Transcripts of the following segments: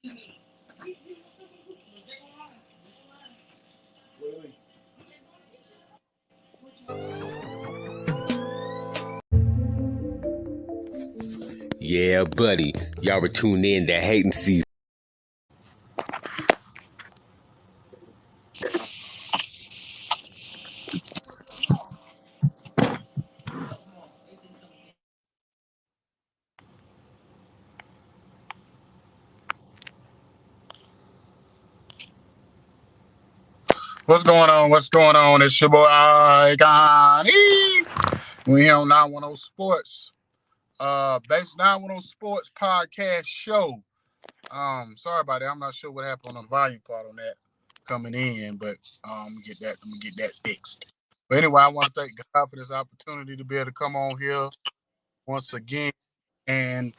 Yeah, buddy. Y'all were tuned in to Hating Season. What's going on? What's going on? It's your boy Icon. We here on 910 Sports. Base 910 Sports podcast show. Sorry about that. I'm not sure what happened on the volume part on that coming in, but I'm gonna get that fixed. But anyway, I want to thank God for this opportunity to be able to come on here once again and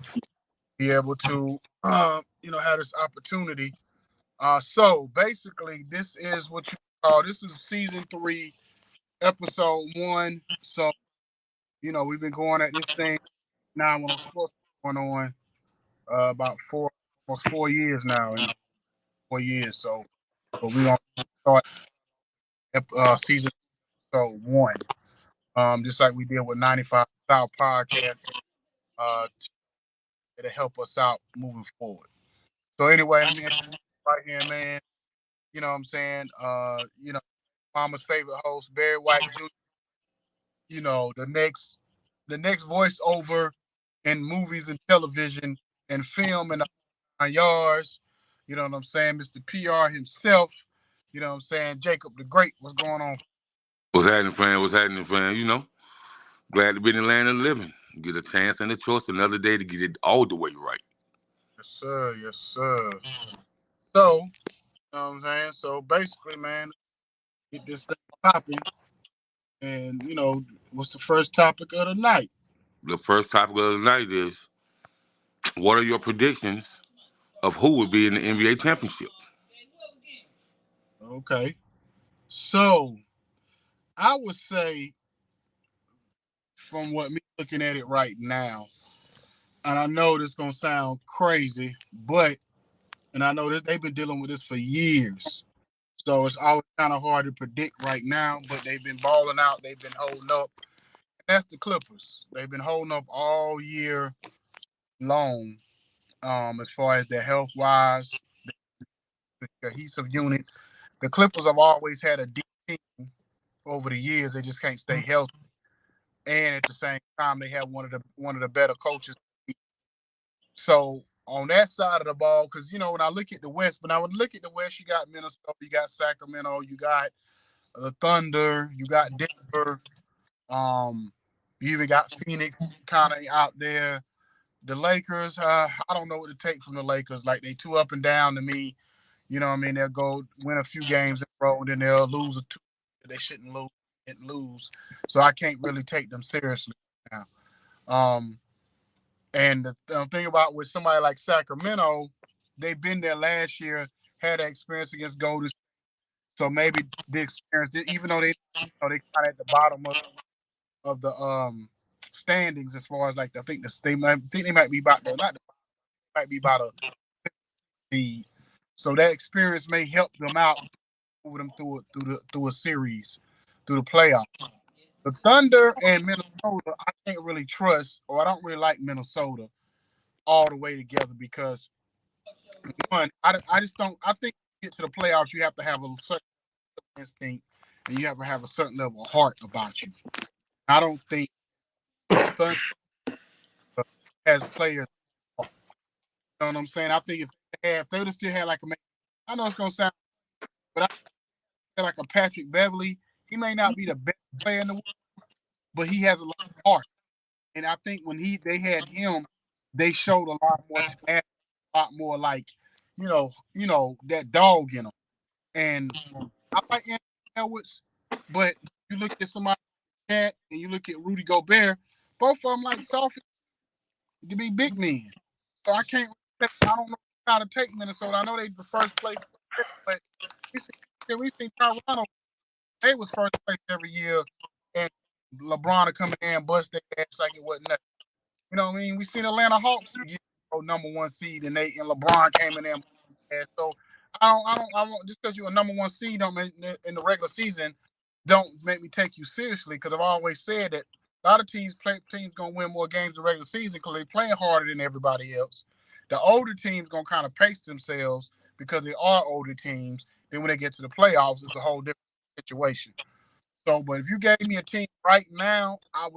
be able to have this opportunity. So basically this is what you call this is season 3, episode 1. So, we've been going at this thing now when sports going on about almost 4 years now, and 4 years. So, but we're gonna start season episode 1, just like we did with 95 South Podcast, to help us out moving forward. So anyway, let me introduce right here, man. You know what I'm saying? Mama's favorite host, Barry White Jr. The next voiceover in movies and television and film and the yards. You know what I'm saying? Mr. PR himself. You know what I'm saying? Jacob the Great. What's going on? What's happening, fam? What's happening, fam? Glad to be in the land of the living. Get a chance and a choice another day to get it all the way right. Yes, sir. Yes, sir. So, you know what I'm saying? So basically, man, get this thing popping. And, what's the first topic of the night? The first topic of the night is, what are your predictions of who would be in the NBA championship? Okay. So, I would say, from what me looking at it right now, and I know this gonna sound crazy, and I know that they've been dealing with this for years. So it's always kind of hard to predict right now, but they've been balling out. They've been holding up. And that's the Clippers. They've been holding up all year long, as far as their health wise, the cohesive unit. The Clippers have always had a deep team over the years. They just can't stay healthy. And at the same time, they have one of the better coaches. So on that side of the ball, because when I look at the West, you got Minnesota, you got Sacramento, you got the Thunder, you got Denver, you even got Phoenix kind of out there. The Lakers, I don't know what to take from the Lakers. Like, they too up and down to me. You know what I mean? They'll go win a few games in a row, and then they'll lose a two they shouldn't lose. So I can't really take them seriously now. And the thing about with somebody like Sacramento, they've been there last year, had that experience against Golden State. So maybe the experience, even though they kind of at the bottom of the standings as far as, like, I think they might be about the not the might be about a seed. So that experience may help them out, move them through a series, through the playoffs. The Thunder and Minnesota, I can't really trust, or I don't really like Minnesota all the way together, because one, I just don't. I think to get to the playoffs, you have to have a certain instinct, and you have to have a certain level of heart about you. I don't think Thunder has players. You know what I'm saying? I think if they would have still had like I know it's gonna sound, but I had like a Patrick Beverly. He may not be the best player in the world, but he has a lot of heart. And I think when they had him, they showed a lot more tenacity, a lot more, like, that dog in them. And I like Anthony Edwards, but you look at somebody like Cat and you look at Rudy Gobert, both of them like soft to be big men. So I don't know how to take Minnesota. I know they the first place, but we seen Toronto. They was first place every year, and LeBron to come in and bust their ass like it wasn't nothing. You know what I mean? We seen Atlanta Hawks get number 1 seed, and LeBron came in there So I don't. Just because you're a number one seed don't make, in the regular season, don't make me take you seriously. Because I've always said that a lot of teams gonna win more games in the regular season because they playing harder than everybody else. The older teams gonna kind of pace themselves because they are older teams. Then when they get to the playoffs, it's a whole different situation. So, but if you gave me a team right now, I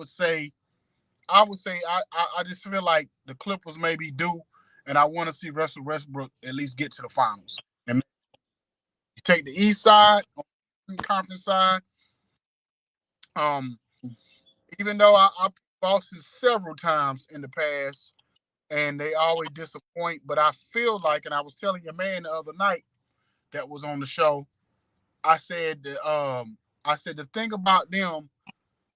just feel like the Clippers may be due, and I want to see Russell Westbrook at least get to the finals. And you take the East side, on the conference side. Um, Even though I picked Boston several times in the past, and they always disappoint, but I feel like, and I was telling your man the other night that was on the show, I said the thing about them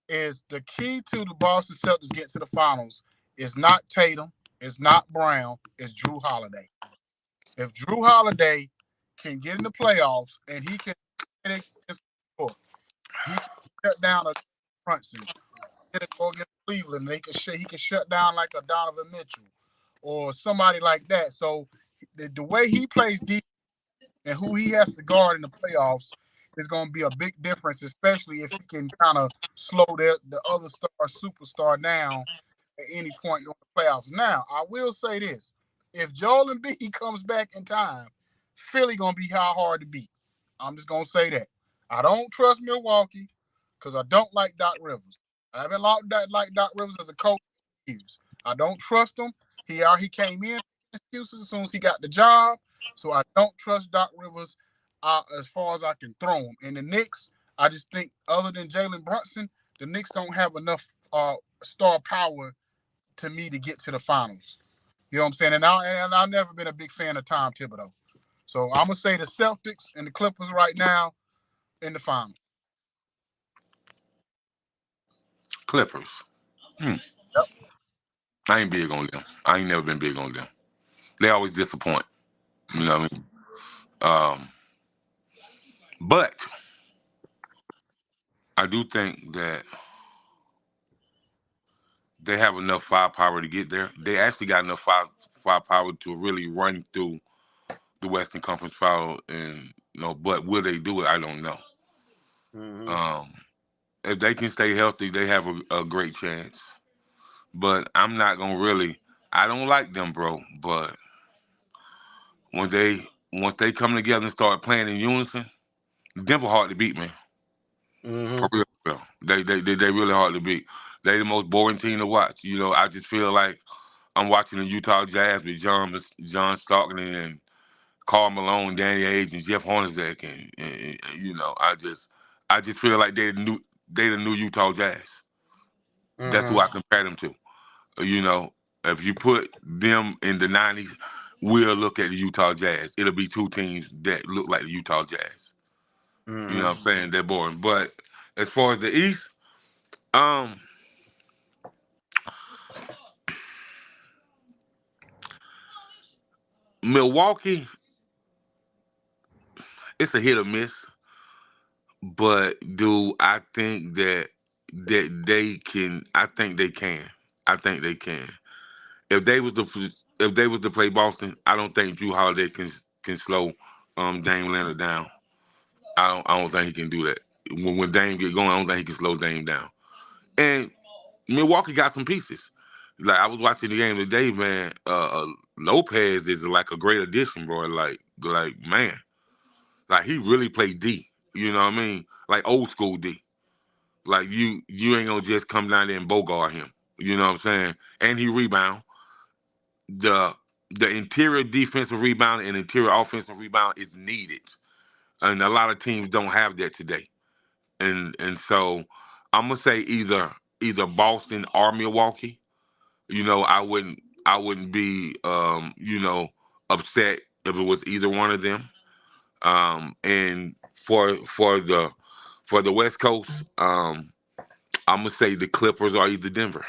is the key to the Boston Celtics getting to the finals is not Tatum, it's not Brown, it's Drew Holiday. If Drew Holiday can get in the playoffs and he can he can shut down a Brunson, get it go against Cleveland, and he can shut down like a Donovan Mitchell or somebody like that. So the way he plays deep and who he has to guard in the playoffs is going to be a big difference, especially if he can kind of slow the other superstar down at any point during the playoffs. Now, I will say this. If Joel Embiid comes back in time, Philly going to be how hard to beat. I'm just going to say that. I don't trust Milwaukee because I don't like Doc Rivers. I haven't liked Doc Rivers as a coach for years. I don't trust him. He came in excuses as soon as he got the job. So I don't trust Doc Rivers as far as I can throw him. And the Knicks, I just think other than Jalen Brunson, the Knicks don't have enough star power to me to get to the finals. You know what I'm saying? And I've never been a big fan of Tom Thibodeau. So I'm gonna say the Celtics and the Clippers right now in the finals. Clippers. Yep. I ain't big on them. I ain't never been big on them. They always disappoint. You know what I mean? But I do think that they have enough firepower to get there. They actually got enough firepower to really run through the Western Conference Final, and but will they do it? I don't know. Mm-hmm. If they can stay healthy, they have a great chance. But I'm not gonna really. I don't like them, bro. But when they once they come together and start playing in unison, Denver hard to beat, man. Mm-hmm. For real, bro. They really hard to beat. They the most boring team to watch. I just feel like I'm watching the Utah Jazz with John Stockton and Karl Malone, Danny Ainge, and Jeff Hornacek, and I just feel like they the new Utah Jazz. That's who Mm-hmm. I compare them to. You know, if you put them in the '90s, we'll look at the Utah Jazz. It'll be two teams that look like the Utah Jazz. You know Mm-hmm. what I'm saying? They're boring. But as far as the East, um, Milwaukee, it's a hit or miss. But do I think that they can? I think they can. I think they can. If they was to if they was to play Boston, I don't think Drew Holiday can slow Dame Leonard down. I don't think he can do that. When Dame get going, I don't think he can slow Dame down. And Milwaukee got some pieces. Like I was watching the game today, man. Lopez is like a great addition, bro. Like man, like he really played D. You know what I mean? Like old school D. Like you ain't gonna just come down there and bogart him. You know what I'm saying? And he rebound. The the interior defensive rebound and interior offensive rebound is needed. And a lot of teams don't have that today. And so I'm gonna say either Boston or Milwaukee. I wouldn't be upset if it was either one of them. And for the West Coast, I'm gonna say the Clippers or either Denver.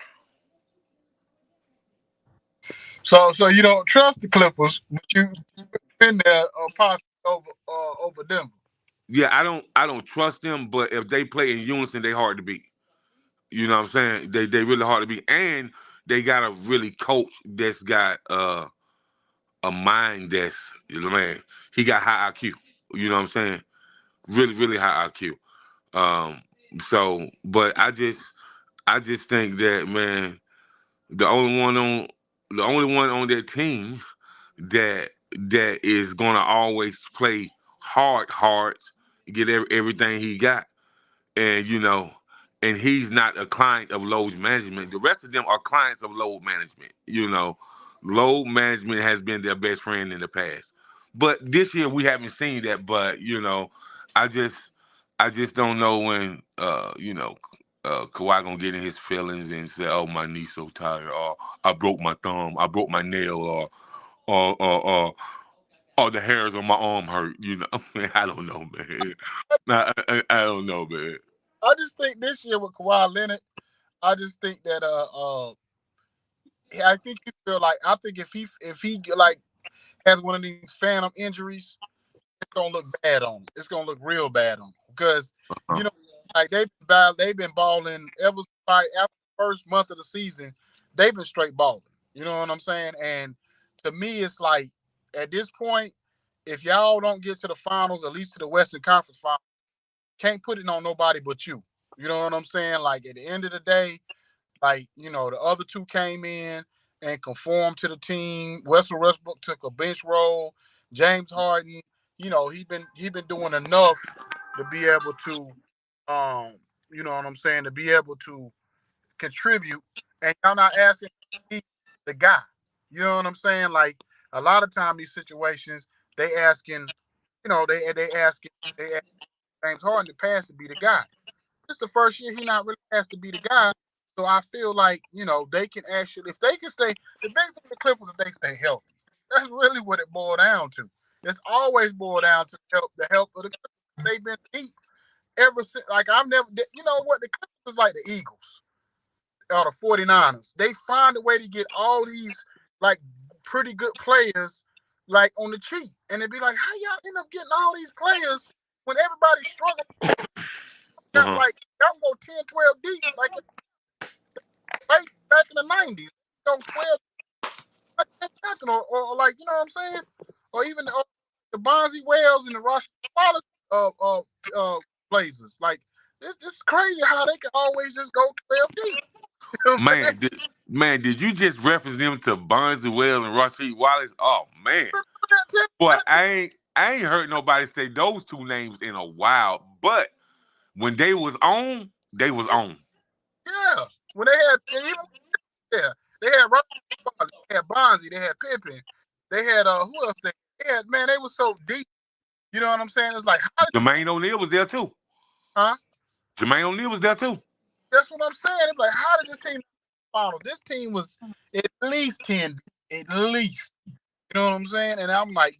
So you don't trust the Clippers, but you've been there possibly over Denver. Yeah, I don't trust them, but if they play in unison, they hard to beat. You know what I'm saying? They really hard to beat, and they got a really coach that's got a mind that's Man, he got high IQ. You know what I'm saying? Really, really high IQ. Um, but I just think that, man, the only one on the only one on their team that is gonna always play hard, get everything he got, and and he's not a client of load management. The rest of them are clients of load management. Load management has been their best friend in the past, but this year we haven't seen that. But I just I just don't know when Kawhi gonna get in his feelings and say, "Oh, my knee's so tired," or "I broke my thumb," "I broke my nail," or the hairs on my arm hurt. Man, I don't know, man. I don't know, man. I just think this year with Kawhi Leonard, I just think that I think I think if he like has one of these phantom injuries, it's gonna look bad on him. It's gonna look real bad on him because Uh-huh. like they've been balling ever like after the first month of the season, they've been straight balling. You know what I'm saying? And to me, it's like at this point, if y'all don't get to the finals, at least to the Western Conference Finals, can't put it on nobody but you. You know what I'm saying? Like at the end of the day, like the other two came in and conformed to the team. Westbrook took a bench role. James Harden, he been doing enough to be able to, you know what I'm saying, to be able to contribute. And y'all not asking the guy. You know what I'm saying? Like a lot of time these situations, they asking, they ask James Harden to pass to be the guy. It's the first year he not really asked to be the guy. So I feel like, they can actually, if they can stay, the biggest thing with the Clippers is they stay healthy. That's really what it boiled down to. It's always boiled down to the health of the Clippers. They've been deep ever since. Like, I've never, you know what? The Clippers is like the Eagles or the 49ers. They find a way to get all these, like, pretty good players, like, on the cheap. And it'd be like, how y'all end up getting all these players when everybody's struggling? Got Uh-huh. like, y'all go 10, 12 deep. Like, back in the 90s. Go 12, nothing, or like, you know what I'm saying? Or even the Bonzi Wells and the Rosh Wallace Blazers. Like, it's crazy how they can always just go 12 deep. You know what I'm saying? Did you just reference them to Bonds Wells and Rasheed Wallace? Oh man, boy, That I ain't heard nobody say those two names in a while. But when they was on, they was on. yeah. When they had, and even, yeah, they had Wallace, they had Bonzi, they had Pippen, they had, who else they had? Man, they were so deep. You know what I'm saying? It's like, how did, Jermaine O'Neal was there too. huh? Jermaine O'Neal was there too. That's what I'm saying. It's like, how did this team final? This team was at least 10, at least. You know what I'm saying? And I'm like,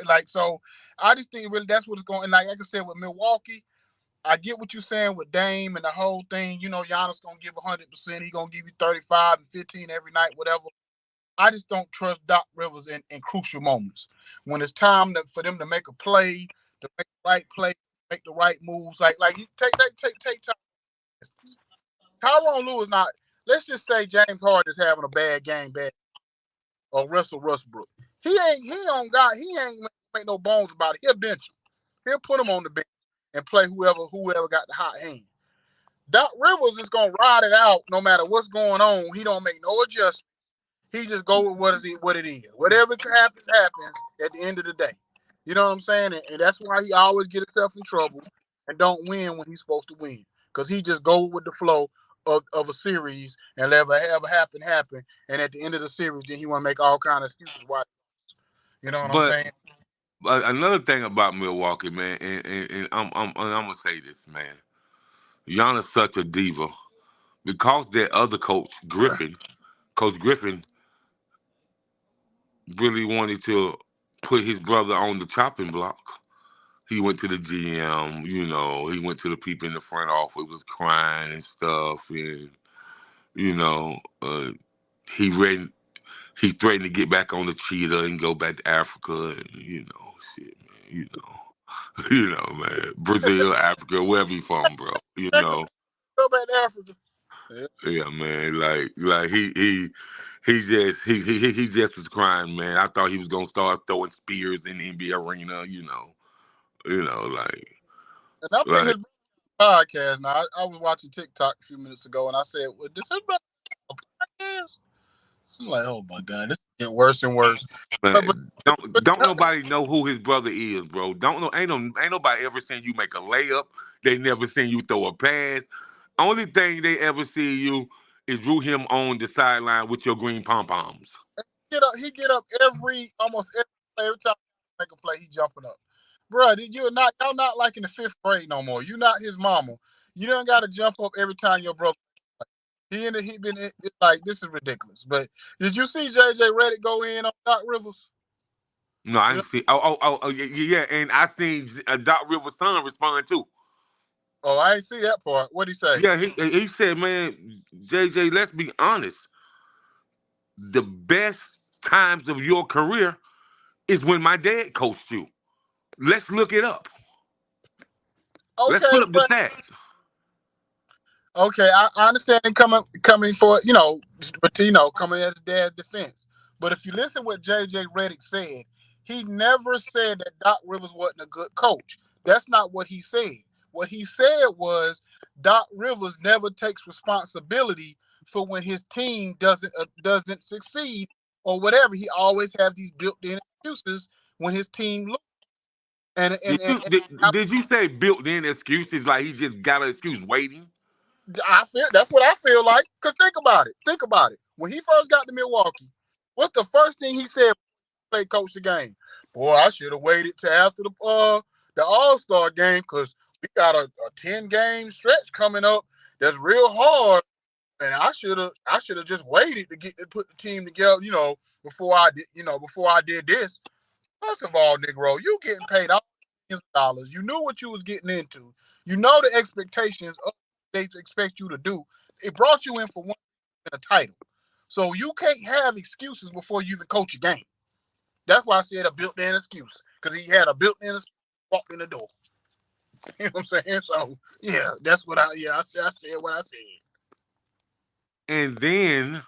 like, so I just think really that's what it's going. And like I said, with Milwaukee, I get what you're saying with Dame and the whole thing. Giannis going to give 100%. He's going to give you 35 and 15 every night, whatever. I just don't trust Doc Rivers in crucial moments. When it's time for them to make a play, to make the right play, make the right moves. Like you take time. Tyronn Lue is not. Let's just say James Harden is having a bad game, or Russell Westbrook. He ain't make no bones about it. He'll bench him. He'll put him on the bench and play whoever got the hot hand. Doc Rivers is gonna ride it out no matter what's going on. He don't make no adjustments. He just go with what it is. Whatever happens at the end of the day. You know what I'm saying? And that's why he always get himself in trouble and don't win when he's supposed to win. Because he just go with the flow of a series and let whatever happen. And at the end of the series, then he want to make all kind of excuses why. You know what I'm But saying? another thing about Milwaukee, man, and I'm gonna say this, man. Giannis such a diva because that other Coach Griffin, really wanted to put his brother on the chopping block. He went to the GM, he went to the people in the front office, was crying and stuff, and you know, uh, he read, he threatened to get back on the cheetah and go back to Africa, and shit, man, man, Brazil, Africa, wherever he from, bro, Go back to Africa. Yeah, man. Like he just was crying, man. I thought he was gonna start throwing spears in the NBA arena, like And I'm in like his podcast now. I was watching TikTok a few minutes ago, and I said, "Well, this his brother a podcast?" I'm like, "Oh my god, this is getting worse and worse." But man, don't nobody know who his brother is, bro. Don't know ain't nobody ever seen you make a layup. They never seen you throw a pass. Only thing they ever see you is root him on the sideline with your green pom poms. he get up almost every time he make a play, he jumping up. Bro, y'all not like in the 5th grade no more. You not his mama. You don't got to jump up every time your brother. It's like, this is ridiculous. But did you see JJ Redick go in on Doc Rivers? No, I You know, didn't see. Oh, yeah, and I seen Doc Rivers' son respond too. oh, I ain't see that part. What'd he say? Yeah, he said, man, JJ, let's be honest. The best times of your career is when my dad coached you. Let's look it up. Let's Okay, put up the but stats. okay, I understand him coming for but coming at his dad's defense. But if you listen to what JJ Redick said, he never said that Doc Rivers wasn't a good coach. That's not what he said. What he said was Doc Rivers never takes responsibility for when his team doesn't succeed or whatever. He always have these built-in excuses when his team loses. And Did you did you say built-in excuses like he just got an excuse waiting? I feel that's what I feel like. Cause think about it. Think about it. When he first got to Milwaukee, what's the first thing he said? Play coach the game. Boy, I should have waited till after the All-Star game because we got a 10-game stretch coming up that's real hard, and I should have just waited to put the team together. Before I did this. First of all, Negro, you getting paid all millions of dollars. You knew what you was getting into. You know the expectations of what they expect you to do. It brought you in for one a title. So you can't have excuses before you even coach a game. That's why I said a built-in excuse. Because he had a built-in excuse walked in the door. You know what I'm saying? So yeah, that's what I said what I said. And then,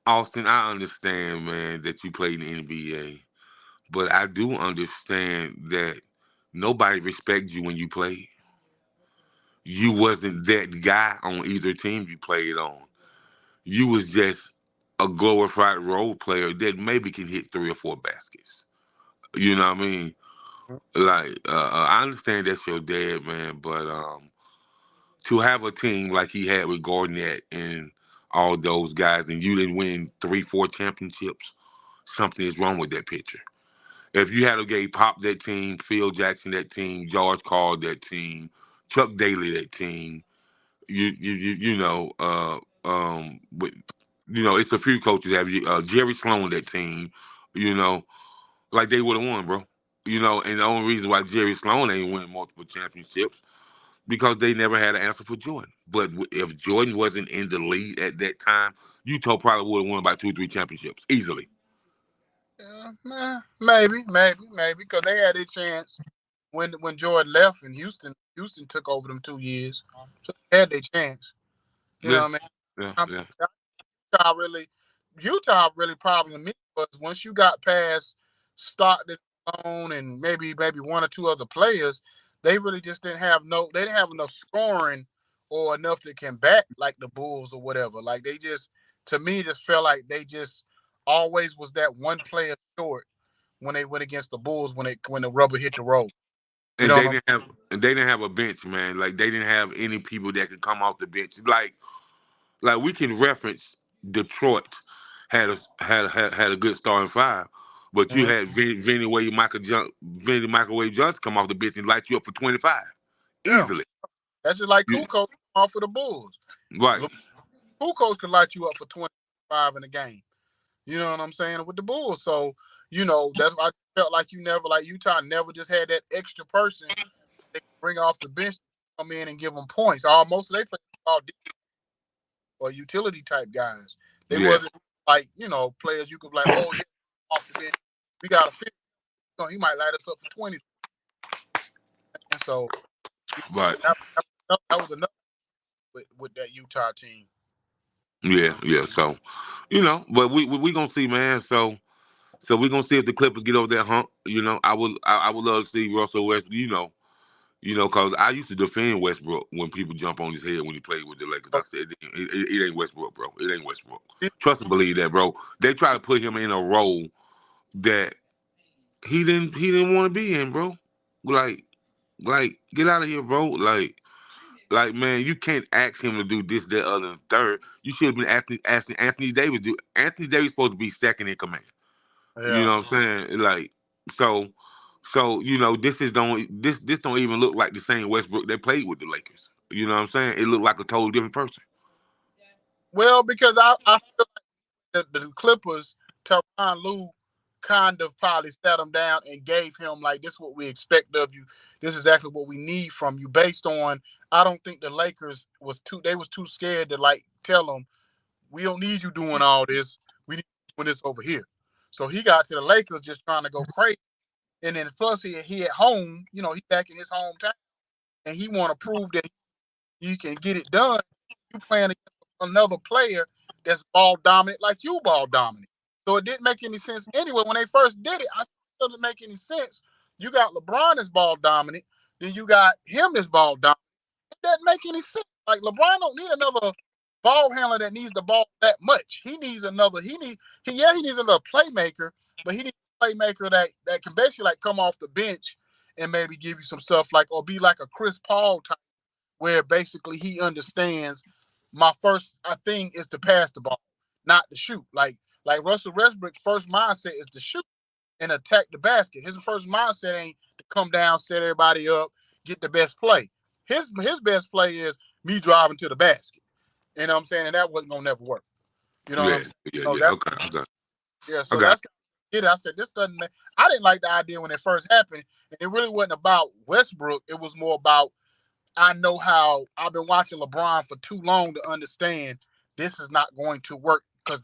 Austin, I understand, man, that you played in the NBA. But I do understand that nobody respects you when you played. You wasn't that guy on either team you played on. You was just a glorified role player that maybe can hit 3 or 4 baskets. You know what I mean? Like, I understand that's your dad, man, but to have a team like he had with Garnett and all those guys, and you didn't win 3, 4 championships, something is wrong with that picture. If you had a gay Pop that team, Phil Jackson that team, George Carl that team, Chuck Daly that team, but it's a few coaches have Jerry Sloan that team, you know, like they would have won, bro. And the only reason why Jerry Sloan ain't win multiple championships because they never had an answer for Jordan. But if Jordan wasn't in the lead at that time, Utah probably would have won about 2 or 3 championships easily. Yeah, maybe, because they had a chance when Jordan left and Houston took over them 2 years. So they had their chance. You know what I mean? Yeah. Utah really problem to me was once you got past Stockton and maybe one or two other players, they really just didn't have enough scoring or enough that can back like the Bulls or whatever. Like they just, to me, just felt like they just always was that one player short when they went against the Bulls when the rubber hit the road. You And know they what didn't have a bench, man. Like they didn't have any people that could come off the bench. Like we can reference Detroit had a good starting 5, but you had Vinny Microwave Johnson come off the bench and light you up for 25 Yeah, easily. that's just like Yeah. Kukoc off for the Bulls. Right. Kukoc could light you up for 25 in a game. You know what I'm saying? With the Bulls. So, that's why I felt like Utah never just had that extra person they could bring off the bench, come in and give them points. Most of they players all or utility type guys. They wasn't like, players you could be like, oh yeah, off the bench. We got a 50. He might light us up for 20. And so Right. that was enough. with that Utah team. Yeah. So, but we gonna see, man. So we gonna see if the Clippers get over that hump. I would love to see Russell Westbrook. Cause I used to defend Westbrook when people jump on his head when he played with the Lakers. I said it ain't Westbrook, bro. It ain't Westbrook. Trust and believe that, bro. They try to put him in a role that he didn't want to be in, bro. Like get out of here, bro. Like, man, you can't ask him to do this, that, other, and third. You should have been asking Anthony Davis do. Anthony Davis supposed to be second in command. Yeah. You know what I'm saying? Like, so this don't even look like the same Westbrook that played with the Lakers. You know what I'm saying? It looked like a totally different person. Well, because I feel like the Clippers, Tyronn Lue kind of probably sat him down and gave him like, this is what we expect of you. This is exactly what we need from you. Based on, I don't think the Lakers was too scared to like tell him, we don't need you doing all this. We need you doing this over here. So he got to the Lakers just trying to go crazy. And then plus he at home, he back in his hometown, and he want to prove that he can get it done. You playing against another player that's ball dominant like you ball dominant. So it didn't make any sense. Anyway, when they first did it, it doesn't make any sense. You got LeBron as ball dominant, then you got him as ball dominant. It doesn't make any sense. Like, LeBron don't need another ball handler that needs the ball that much. He needs another playmaker, but he needs a playmaker that can basically like come off the bench and maybe give you some stuff like, or be like a Chris Paul type, where basically he understands my first thing is to pass the ball, not to shoot. Like Russell Westbrook's first mindset is to shoot and attack the basket. His first mindset ain't to come down, set everybody up, get the best play. His best play is me driving to the basket. You know what I'm saying? And that wasn't gonna never work. You know what I'm saying? So Okay. Yeah, so that's it. I said this doesn't. I didn't like the idea when it first happened, and it really wasn't about Westbrook. It was more about, I know how I've been watching LeBron for too long to understand this is not going to work, because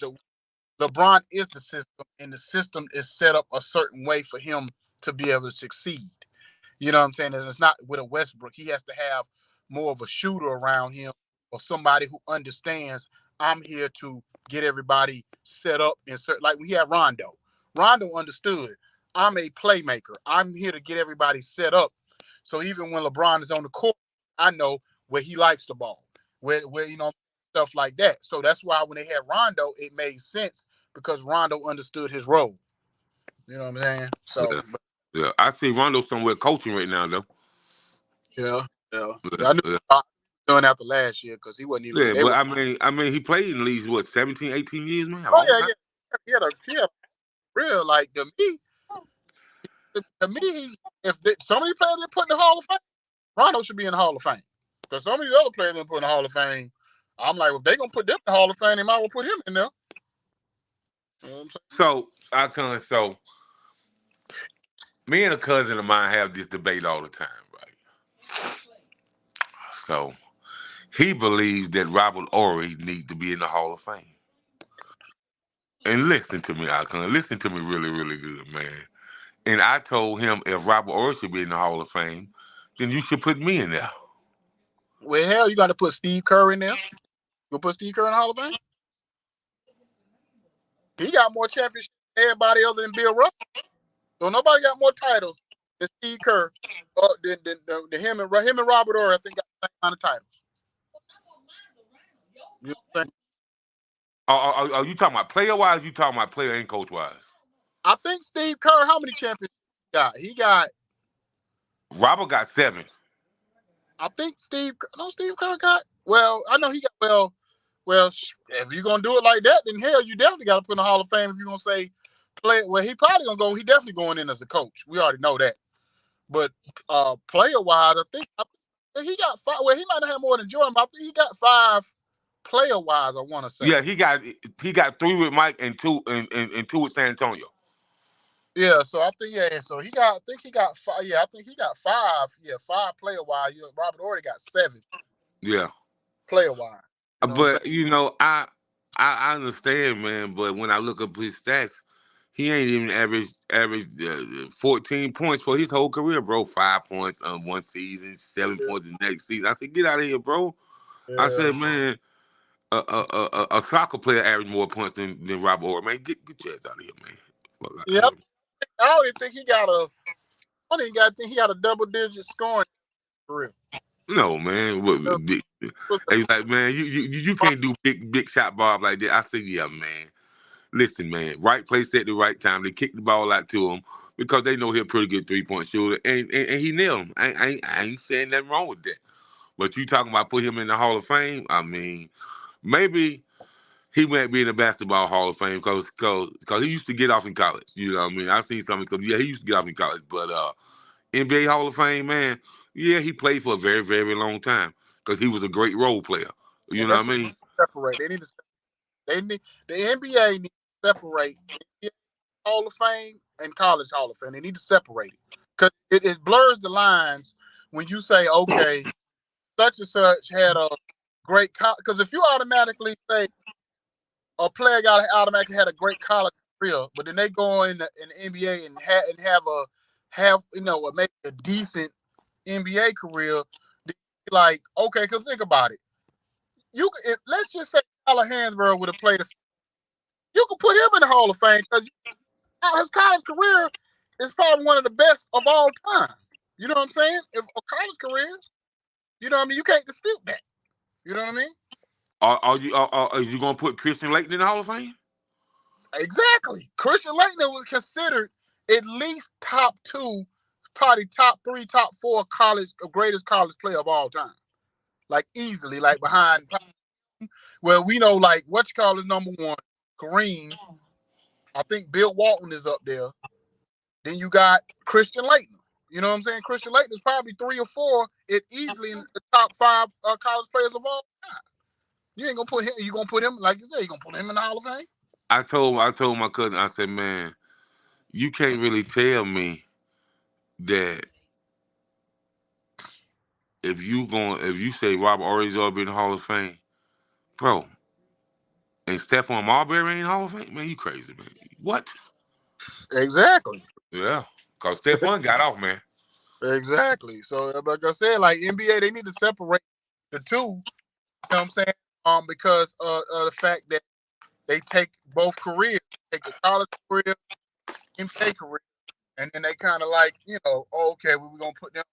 LeBron is the system, and the system is set up a certain way for him to be able to succeed. You know what I'm saying? And it's not with a Westbrook. He has to have more of a shooter around him, or somebody who understands, I'm here to get everybody set up. And like we had Rondo. Rondo understood, I'm a playmaker. I'm here to get everybody set up. So even when LeBron is on the court, I know where he likes the ball, where stuff like that. So that's why when they had Rondo, it made sense, because Rondo understood his role. You know what I'm saying? So yeah. I see Rondo somewhere coaching right now, though. Yeah. I knew done after last year, because he wasn't even. Yeah, but I mean, he played in the league, what, 17, 18 years, man? Oh yeah. He had a real, like, to me, if so many players they put in the Hall of Fame, Rondo should be in the Hall of Fame. Because so many other players they put in the Hall of Fame, I'm like, if they gonna put them in the Hall of Fame, they might as well put him in there. You know what I'm saying? So me and a cousin of mine have this debate all the time, right? So he believes that Robert Horry needs to be in the Hall of Fame. And listen to me, Alcon. Listen to me really, really good, man. And I told him, if Robert Horry should be in the Hall of Fame, then you should put me in there. Well, hell, you got to put Steve Kerr in there. You put Steve Kerr in the Hall of Fame? He got more championships than everybody other than Bill Russell. So nobody got more titles than Steve Kerr. Than him and Robert Horry, I think, got the same amount of titles. You know what I'm saying? Are you talking about player-wise? You talking about player and coach-wise? I think Steve Kerr, how many championships he got? Robert got 7. I think Steve Kerr got, well, I know he got, well, if you're going to do it like that, then hell, you definitely got to put in the Hall of Fame if you're going to say play. Well, he definitely going in as a coach. We already know that. But player-wise, I think he got 5. Well, he might not have more than Jordan, but I think he got 5 player-wise, I want to say. Yeah, he got 3 with Mike and 2 with San Antonio. Yeah, so I think so he got 5. Yeah, I think he got 5. Yeah, 5 player-wise. Robert Horry got 7. Yeah, player-wise. But I understand, man. But when I look up his stats, he ain't even average 14 points for his whole career, bro. 5 points on one season, 7 points the next season. I said, get out of here, bro. I Yeah. said, man, a soccer player average more points than Robert Horry. Man, get your ass out of here, man. Fuck out of Yep. here. I don't even think he got a. I don't even think he got a double-digit scoring career. No, man. He's like, man, you can't do big shot Bob like that. I said, yeah, man. Listen, man, right place at the right time. They kicked the ball out to him because they know he's a pretty good 3-point shooter, and he nailed him. I ain't saying nothing wrong with that. But you talking about put him in the Hall of Fame? I mean, maybe he might be in the basketball Hall of Fame because he used to get off in college. You know what I mean? I've seen some of them. Yeah, he used to get off in college. But NBA Hall of Fame, man, yeah, he played for a very, very long time because he was a great role player. You know what I mean? Separate. They need to. They need the NBA needs to separate NBA Hall of Fame and College Hall of Fame. They need to separate it because it blurs the lines when you say, okay, such and such had a great because if you automatically say a player got automatically had a great college career, but then they go in the NBA and have maybe a decent NBA career, like okay, because think about it, let's just say Tyler Hansborough would have played you could put him in the Hall of Fame because his college career is probably one of the best of all time. You know what I'm saying? If a college career, you know what I mean? You can't dispute that. You know what I mean? Are you gonna put Christian Laettner in the Hall of Fame? Exactly. Christian Laettner was considered at least top 2, probably top 3, top 4 greatest college player of all time. Like easily, like behind. Well, we know like what you call is number 1, Kareem. I think Bill Walton is up there. Then you got Christian Laettner. You know what I'm saying? Christian Laettner is probably 3 or 4. It easily in the top 5 college players of all time. You ain't gonna put him. You gonna put him like you said. You gonna put him in the Hall of Fame? I told my cousin. I said, man, you can't really tell me that if you say Robert Horry's already in the Hall of Fame, bro, and Stephon Marbury ain't in the Hall of Fame, man, you crazy, man. What? Exactly. Yeah, because Stephon got off, man. Exactly. So, like I said, like NBA, they need to separate the two. You know what I'm saying? Because the fact that they take both careers, take the college career, NBA career, and then they kind of like, okay, we're gonna put them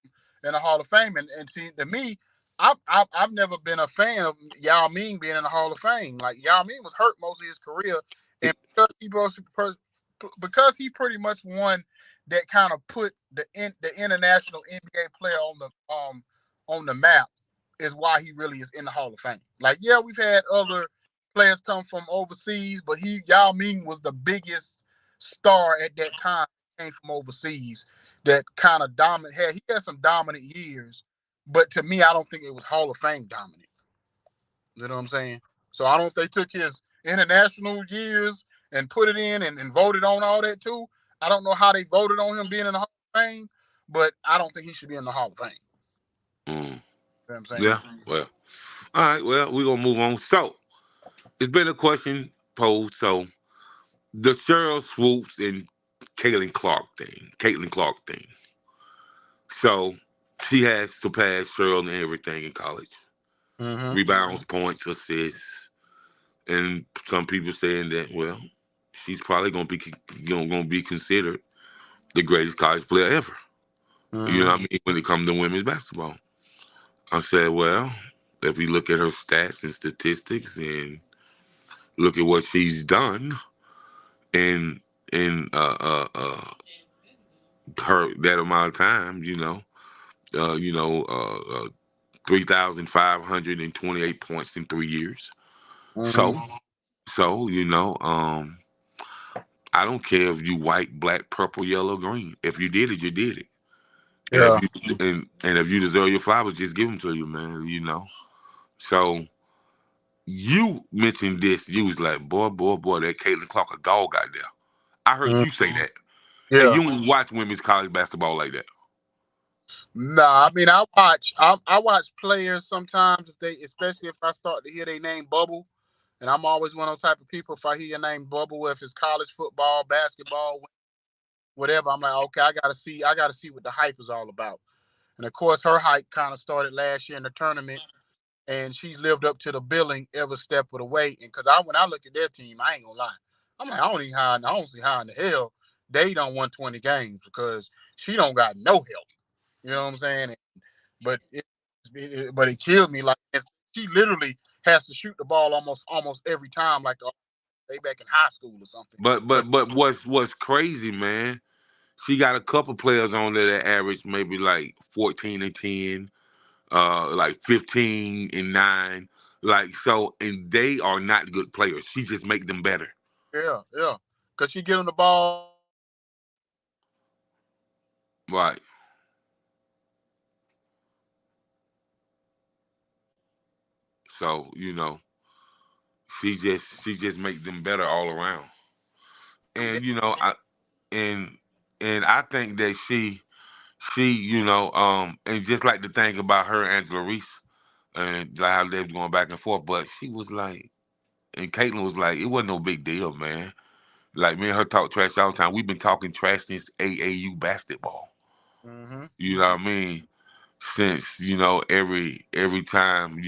in the Hall of Fame. And see, to me, I've never been a fan of Yao Ming being in the Hall of Fame. Like Yao Ming was hurt most of his career, and because he pretty much won that kind of put the international NBA player on the map is why he really is in the Hall of Fame. Like, yeah, we've had other players come from overseas, but Yao Ming was the biggest star at that time. Came from overseas that kind of dominant. He had some dominant years, but to me, I don't think it was Hall of Fame dominant. You know what I'm saying? So I don't think they took his international years and put it in and voted on all that too. I don't know how they voted on him being in the Hall of Fame, but I don't think he should be in the Hall of Fame. Mm. You know what I'm saying? Yeah, well. All right, well, we're going to move on. So, it's been a question posed. So, the Cheryl Swoops and Caitlin Clark thing. So, she has surpassed Cheryl in everything in college. Mm-hmm. Rebounds, points, assists. And some people saying that, well, she's probably going to be considered the greatest college player ever. Mm-hmm. You know what I mean? When it comes to women's basketball. I said, well, if we look at her stats and statistics and look at what she's done in her that amount of time, 3,528 points in 3 years. Mm-hmm. So I don't care if you white, black, purple, yellow, green. If you did it, you did it. And Yeah. if you deserve your flowers, just give them to you, man. So you mentioned this. You was like, boy, that Caitlin Clark a dog out there. I heard Mm-hmm. you say that. Yeah. And you don't watch women's college basketball like that. Nah, I mean I watch players sometimes especially if I start to hear their name bubble, and I'm always one of those type of people. If I hear your name bubble, if it's college football, basketball, whatever, I'm like, okay, I gotta see what the hype is all about. And of course, her hype kind of started last year in the tournament, and she's lived up to the billing every step of the way. And because when I look at their team, I ain't gonna lie, I'm like, I don't see how in the hell they don't won 20 games because she don't got no help. You know what I'm saying? But it killed me. Like she literally has to shoot the ball almost every time, like they back in high school or something. But what's crazy, man? She got a couple players on there that average maybe like 14 and 10, like 15 and 9. Like so, and they are not good players. She just make them better. Yeah. Cause she get them the ball. Right. So, she just make them better all around. And and and I think that and just like the thing about her and Angela Reese and like how they was going back and forth, but she was like, and Caitlyn was like, it wasn't no big deal, man. Like me and her talk trash all the time. We've been talking trash since AAU basketball. Mm-hmm. You know what I mean? Since every time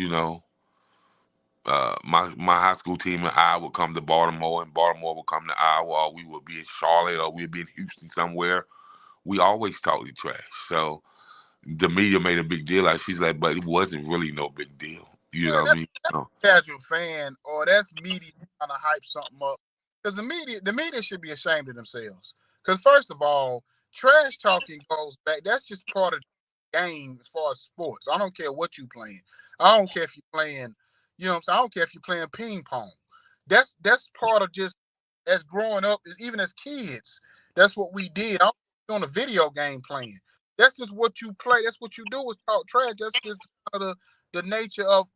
my high school team and I would come to Baltimore, and Baltimore would come to Iowa, or we would be in Charlotte, or we'd be in Houston somewhere. We always talk the trash. So the media made a big deal. Like she's like, but it wasn't really no big deal. You know what I mean? Casual fan, or that's media trying to hype something up. Because the media should be ashamed of themselves. Because first of all, trash talking goes back. That's just part of the game as far as sports. I don't care what you playing. I don't care if you're playing, you know what I'm saying? I don't care if you're playing ping pong. That's part of just as growing up, even as kids. That's what we did. I'm on a video game playing. That's just what you play. That's what you do is talk trash. That's just kind of the nature of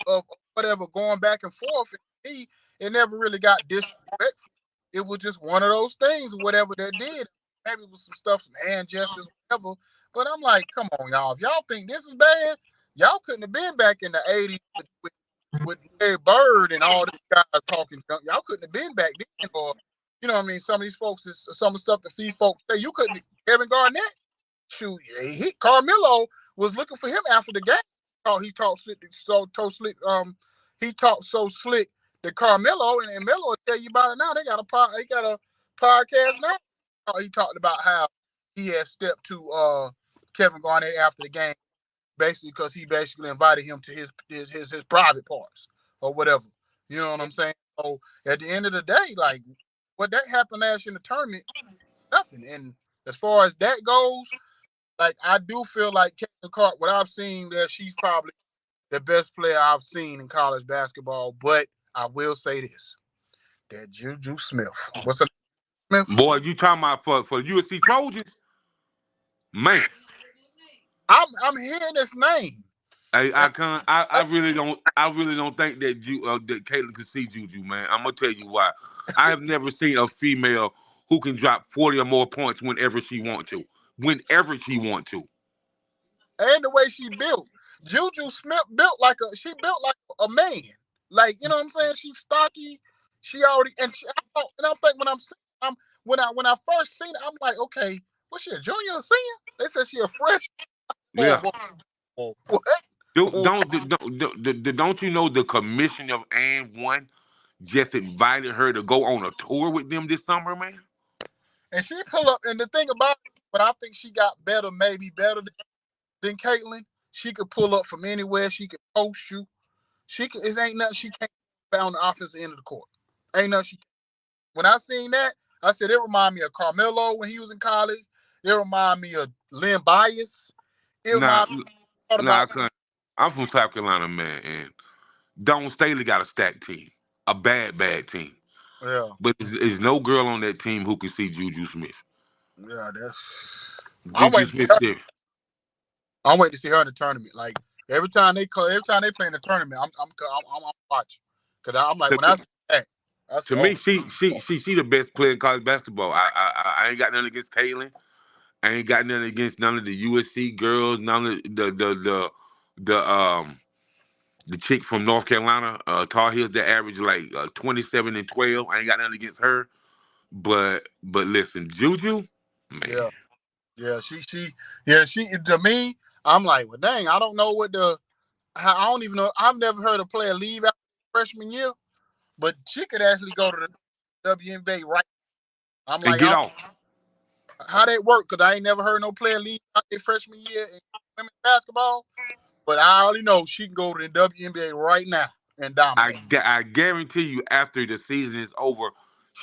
whatever going back and forth. And me, it never really got disrespectful. It was just one of those things, whatever that did. Maybe it was some stuff, some hand gestures, whatever. But I'm like, come on, y'all. If y'all think this is bad, y'all couldn't have been back in the 80s with Larry Bird and all these guys talking junk. Y'all couldn't have been back then. Or, you know what I mean? Some of these folks, some of the stuff that these folks say, you couldn't. Kevin Garnett, shoot, Carmelo was looking for him after the game. Oh, he talked slick, he talked so slick that Carmelo and Melo will tell you about it now. They got a podcast now. He talked about how he had stepped to Kevin Garnett after the game, basically because he basically invited him to his private parts or whatever. You know what I'm saying? So at the end of the day, like what that happened last year in the tournament, nothing. And as far as that goes, like I do feel like Caitlin Clark, what I've seen there, she's probably the best player I've seen in college basketball. But I will say this: that Juju Smith, what's her name? Smith? Boy, you talking about for USC Trojans? Man, I'm hearing this name. I really don't think that that Caitlyn can see Juju, man. I'm gonna tell you why. I have never seen a female who can drop 40 or more points whenever she want to. Whenever she want to. And the way she built. Juju Smith built like a man. Like, you know what I'm saying? She's stocky. She already and I think when I first seen it, I'm like, okay, what's she, a junior or senior? They said she a freshman. Yeah. What? Don't you know the commission of &1 just invited her to go on a tour with them this summer, man? And she pull up, and the thing about it, but I think she got better, maybe better than Caitlyn. She could pull up from anywhere. She could post you. It ain't nothing she can't found the offensive end of the court. Ain't nothing she can't. When I seen that, I said it remind me of Carmelo when he was in college. It remind me of Lynn Bias. I'm from South Carolina, man, and Dawn Staley got a stacked team, a bad team. Yeah. But there's no girl on that team who can see Juju Smith. Yeah, that's. I'm waiting to see her in the tournament. Like every time they play in the tournament, I'm watching because I'm like when I see that. To me, she the best player in college basketball. I ain't got nothing against Caitlyn. I ain't got nothing against none of the USC girls, none of the chick from North Carolina, Tar Heels that average like 27 and 12. I ain't got nothing against her. But listen, Juju, man. Yeah, she to me, I'm like, well, dang, I don't know what the I don't even know. I've never heard a player leave after freshman year, but she could actually go to the WNBA right. I'm and like, get off. how that work? Because I ain't never heard no player leave out their freshman year in women's basketball. But I already know she can go to the WNBA right now and dominate. I guarantee you, after the season is over,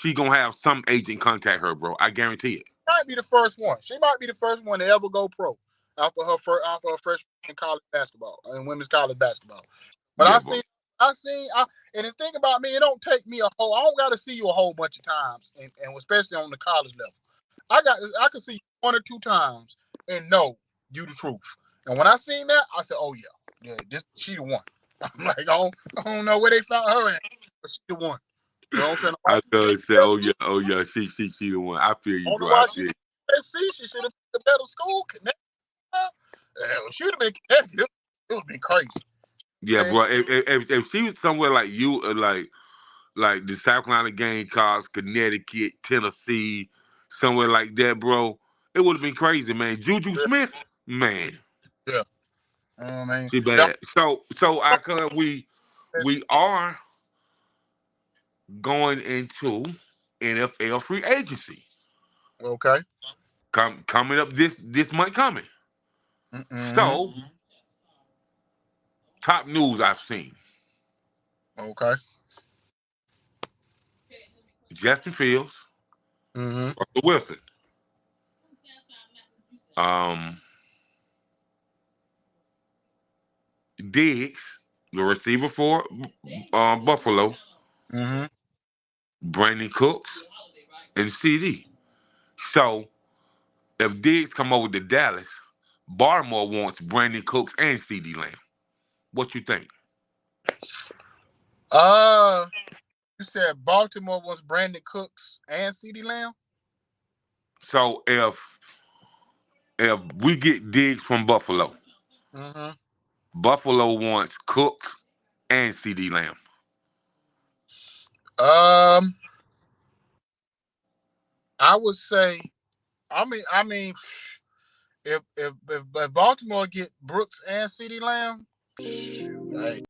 she gonna have some agent contact her, bro. I guarantee it. Might be the first one. She might be the first one to ever go pro after her freshman in college basketball and women's college basketball. But Yeah, and the thing about me, it don't take me I don't got to see you a whole bunch of times, and especially on the college level. I can see you 1 or 2 times and know you the truth. And when I seen that, I said, oh yeah, she the one. I'm like, I don't know where they found her at, but she the one. You know what I'm saying? I thought say, oh yeah, she the one. I feel you, bro. I feel you. She should have been a better school. Connecticut. She would have been Connecticut. It would have been crazy. Yeah, bro. If she was somewhere like you, like the South Carolina Gamecocks, Connecticut, Tennessee, somewhere like that, bro, it would have been crazy, man. Juju Smith, man. Yeah. Man. She bad. So we are going into NFL free agency. Okay. Coming up this month coming. Mm-hmm. So top news I've seen. Okay. Justin Fields, Mm-hmm. Russell Wilson. Diggs, the receiver for Buffalo. Mm-hmm. Brandon Cooks and CD. So if Diggs come over to Dallas, Baltimore wants Brandon Cooks and CD Lamb. What you think? You said Baltimore was Brandon Cooks and CD Lamb? So if we get Diggs from Buffalo, Mm-hmm. Buffalo wants Cooks and CD Lamb. I would say, I mean, if Baltimore get Brooks and CD Lamb, right,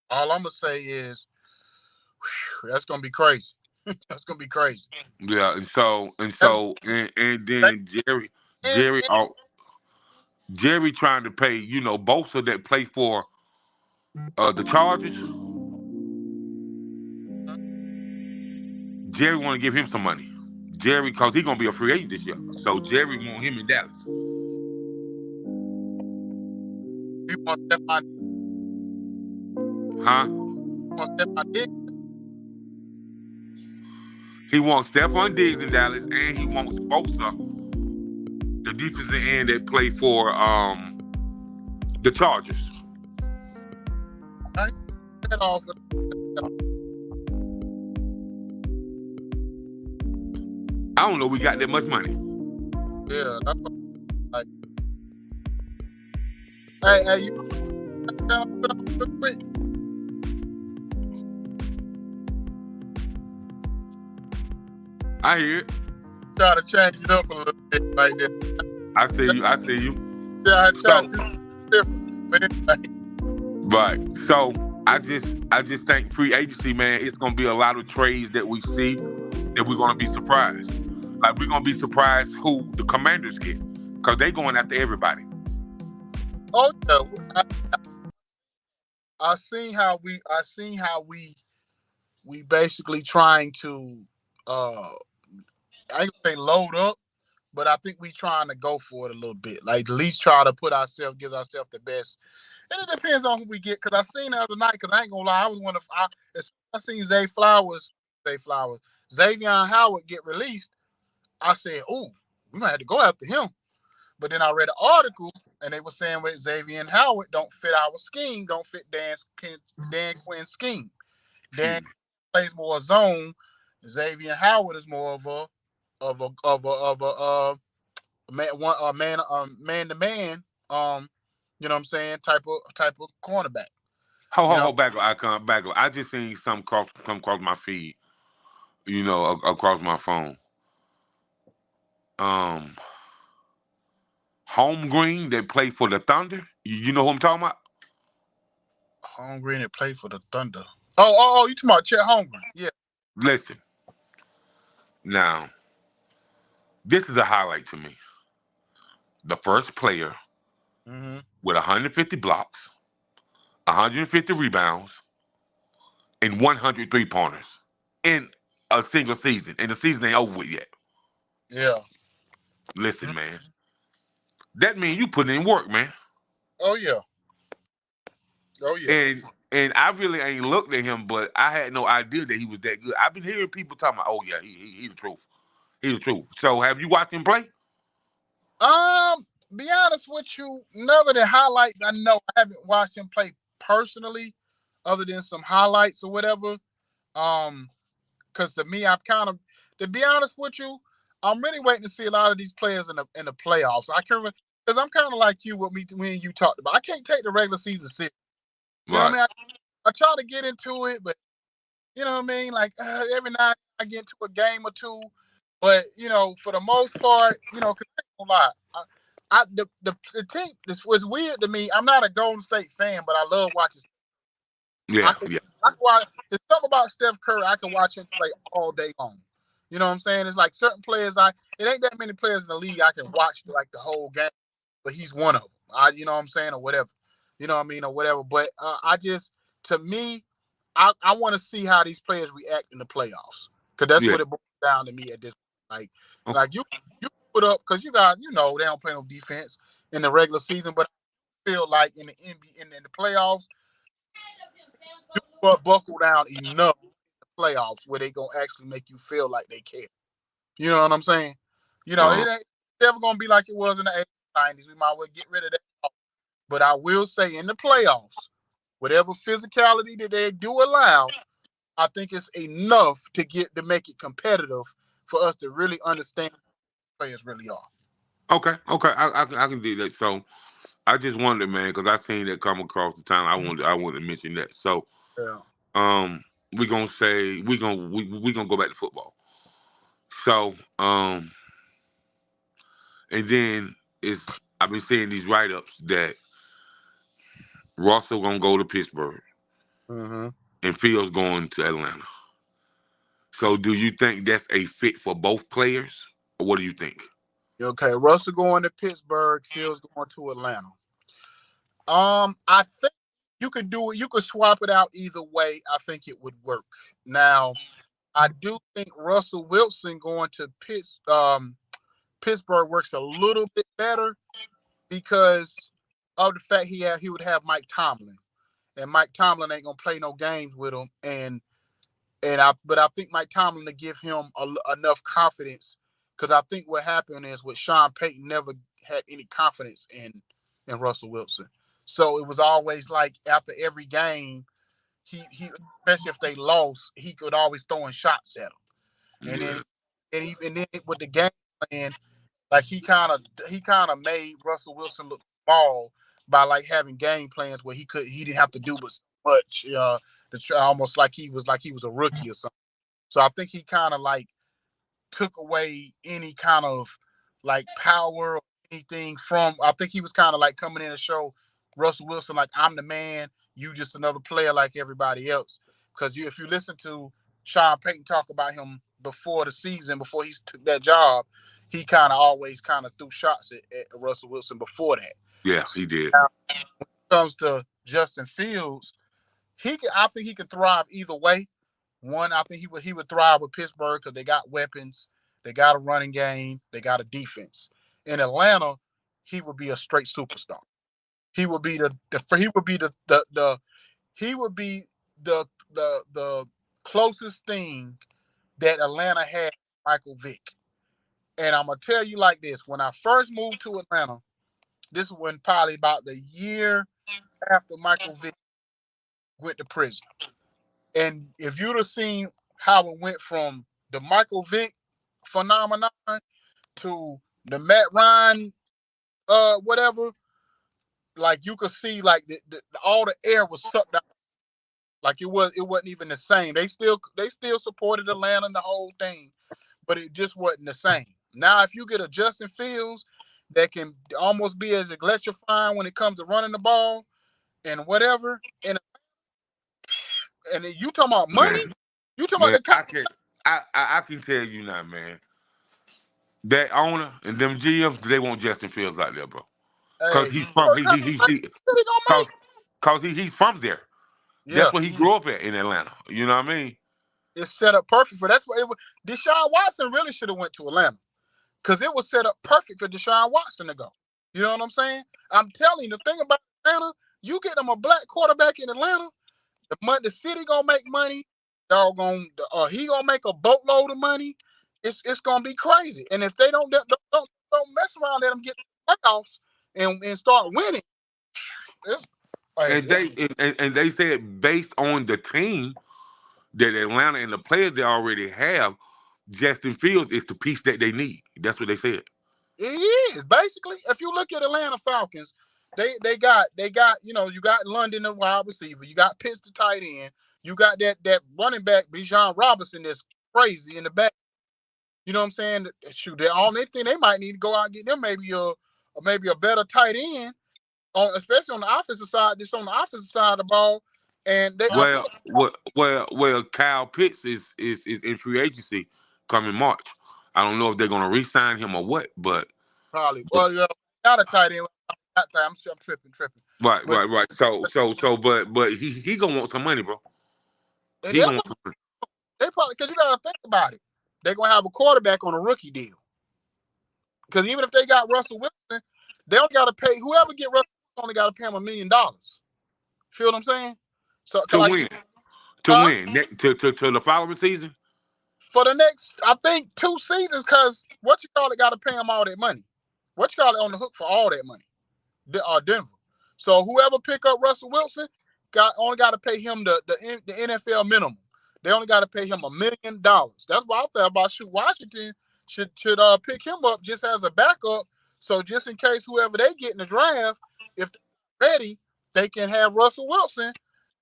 all I'm gonna say is that's gonna be crazy. That's gonna be crazy. Yeah, and then Jerry trying to pay, Bosa that play for the Chargers. Jerry want to give him some money. Jerry, because he's gonna be a free agent this year. So Jerry want him in Dallas. You want Stephon? Huh? You want Stephon Diggs? He wants Stephon Diggs in Dallas, and he wants Bosa, the defensive end that play for the Chargers. I don't know. We got that much money. Yeah, that's like. Hey, you. I hear it. Try to change it up a little bit right there. I see you. Yeah, I try to do different, but anyway. Right. So I just think free agency, man, it's gonna be a lot of trades that we see that we're gonna be surprised. Like we're gonna be surprised who the Commanders get, because they going after everybody. Oh yeah, I seen how we basically trying to I ain't gonna say load up, but I think we trying to go for it a little bit. Like at least try to give ourselves the best. And it depends on who we get. Because I seen the other night. Because I ain't gonna lie, I seen Xavier Howard get released. I said, "Ooh, we might have to go after him." But then I read an article, and they were saying with Xavier Howard don't fit our scheme, don't fit Dan Quinn's scheme. Dan plays more zone. Xavier Howard is more of a man to man. You know what I'm saying? Type of cornerback. Hold back. I just seen some come across my feed. Across my phone. Home Green that played for the Thunder. You know who I'm talking about? Holmgren that played for the Thunder. Oh, you talking about Chet Holmgren? Yeah. Listen, now this is a highlight to me. The first player Mm-hmm. with 150 blocks, 150 rebounds, and 100 3-pointers in a single season, and the season ain't over with yet. Yeah. Listen, man, that means you put in work, man. Oh yeah. Oh yeah. And I really ain't looked at him, but I had no idea that he was that good. I've been hearing people talking about, oh yeah, he the truth. He the truth. So have you watched him play? Be honest with you, none than highlights. I know I haven't watched him play personally, other than some highlights or whatever. Because to me, to be honest with you, I'm really waiting to see a lot of these players in the playoffs. I can't, because I'm kind of like you, when you talked about. I can't take the regular season serious. You know what I mean? I try to get into it, but you know what I mean? Like every night I get into a game or two, but for the most part, cause a lot. The team. This was weird to me. I'm not a Golden State fan, but I love watching. Yeah, I can watch. There's something about Steph Curry. I can watch him play all day long. You know what I'm saying? It's like certain players. It ain't that many players in the league I can watch like the whole game, but he's one of them. You know what I'm saying, or whatever. You know what I mean, or whatever. But to me, I want to see how these players react in the playoffs, because that's what it boils down to me at this point. Like you put up, because they don't play no defense in the regular season, but I feel like in the NBA, in the playoffs, you buckle down enough in the playoffs where they gonna actually make you feel like they care. You know what I'm saying? It ain't never gonna be like it was in the 80s, 90s. We might well get rid of that. But I will say in the playoffs, whatever physicality that they do allow, I think it's enough to make it competitive for us to really understand what players really are. Okay. I can do that. So I just wondered, man, because I seen that come across the time. I wanted to mention that. So Yeah. we're gonna say we gonna go back to football. So and then I've been seeing these write-ups that Russell gonna go to Pittsburgh Mm-hmm. and Fields going to Atlanta. So do you think that's a fit for both players, or what do you think? Okay, Russell going to Pittsburgh, Fields going to Atlanta. I think you could do it. You could swap it out either way. I think it would work. Now, I do think Russell Wilson going to Pittsburgh works a little bit better because of the fact he would have Mike Tomlin, and Mike Tomlin ain't gonna play no games with him, but I think Mike Tomlin to give him enough confidence, because I think what happened is with Sean Payton never had any confidence in Russell Wilson, so it was always like after every game, he especially if they lost, he could always throw in shots at them, and then with the game plan, like he kind of made Russell Wilson look small by like having game plans where he didn't have to do but much, almost like he was a rookie or something. So I think he kind of like took away any kind of like power or anything from. I think he was kind of like coming in to show Russell Wilson like, I'm the man, you just another player like everybody else. Because if you listen to Sean Payton talk about him before the season, before he took that job, he kind of always kind of threw shots at Russell Wilson before that. Yeah, he did. Now, when it comes to Justin Fields, I think he could thrive either way. One, I think he would thrive with Pittsburgh because they got weapons, they got a running game, they got a defense. In Atlanta, he would be a straight superstar. He would be the closest thing that Atlanta had to Michael Vick. And I'm gonna tell you like this: when I first moved to Atlanta, this was when probably about the year after Michael Vick went to prison. And if you'd have seen how it went from the Michael Vick phenomenon to the Matt Ryan, whatever, like you could see like all the air was sucked out. Like it wasn't even the same. They still supported Atlanta and the whole thing, but it just wasn't the same. Now, if you get a Justin Fields that can almost be as electrifying when it comes to running the ball and whatever in And you talking about money? Man, You talking man, about the I can tell you now, man. That owner and them GMs, they want Justin Fields out there, bro. Cause hey, he's you know from what kind of money he gonna make? cause he's from there. Yeah, That's where he grew up at in Atlanta. You know what I mean? it's set up perfect for that's what it was. Deshaun Watson really should have went to Atlanta because it was set up perfect for Deshaun Watson to go. You know what I'm saying? I'm telling you, the thing about Atlanta, you get them a black quarterback in Atlanta, the city gonna make money. He gonna make a boatload of money. It's gonna be crazy. And if they don't mess around, let them get the playoffs and start winning. And they said based on the team that Atlanta and the players they already have, Justin Fields is the piece that they need. That's what they said. It is basically. If you look at Atlanta Falcons, they got you got London the wide receiver, you got Pitts the tight end, you got that running back Bijan Robinson that's crazy in the back. You know what I'm saying? Shoot, the only thing they might need to go out and get them maybe a better tight end especially on the offensive side. Just on the offensive side of the ball, and Well, Kyle Pitts is in free agency coming March. I don't know if they're gonna re-sign him or what, but probably. Well, got a tight end. I'm tripping. Right. So, but he gonna want some money, bro. He gonna want some money. They probably because you gotta think about it. They're gonna have a quarterback on a rookie deal. Because even if they got Russell Wilson, they only gotta pay whoever get Russell Wilson only gotta pay him $1 million. Feel what I'm saying? So to like, win. To the following season? For the next, I think 2 seasons, because gotta pay him all that money. On the hook for all that money. Denver. So whoever pick up Russell Wilson only got to pay him the NFL minimum. They only got to pay him $1 million. That's why I thought about Washington should pick him up just as a backup. So just in case whoever they get in the draft, if they're ready, they can have Russell Wilson,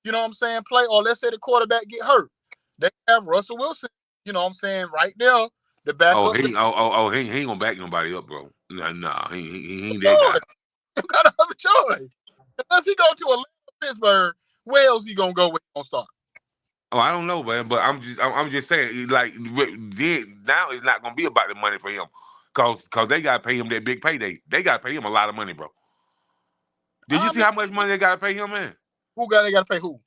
you know what I'm saying, play. Or let's say the quarterback get hurt, they have Russell Wilson, you know what I'm saying, right there, the backup. He ain't gonna back nobody up, bro. Nah, he ain't that guy. You got another choice. Unless he go to Atlanta, Pittsburgh, where else he gonna go with on start? Oh, I don't know, man. But I'm just saying, like, now it's not gonna be about the money for him, cause they gotta pay him that big payday. They gotta pay him a lot of money, bro. Did you see how much money they gotta pay him, man? They gotta pay who?